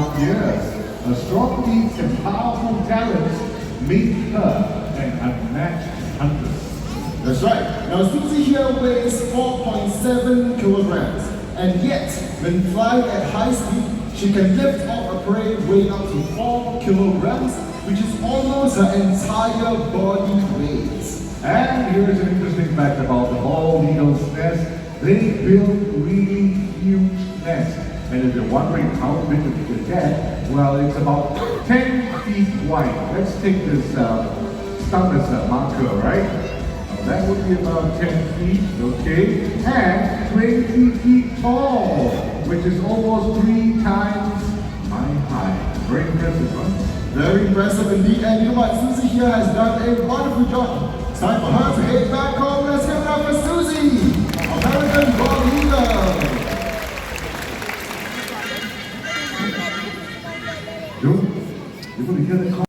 2.5 years. Her strong feet and powerful talents make her an unmatched huntress. That's right. Now Susie here weighs 4.7 kilograms, and yet when flying at high speed, she can lift off a prey weighing up to 4 kilograms, which is almost her entire body weight. And here's an interesting fact about the bald eagle's nest. They build really huge nests. And if you're wondering how big it could get, well, it's about 10 feet wide. Let's take this stump as a marker, right? Now, that would be about 10 feet, okay? And 20 feet tall, which is almost 3 times my height. Very impressive, huh? Very impressive indeed. And you know what? Susie here has done a wonderful job. It's time for her to head back home. Let's give it up for Susie, American Bald Eagle. You're going to hear the call.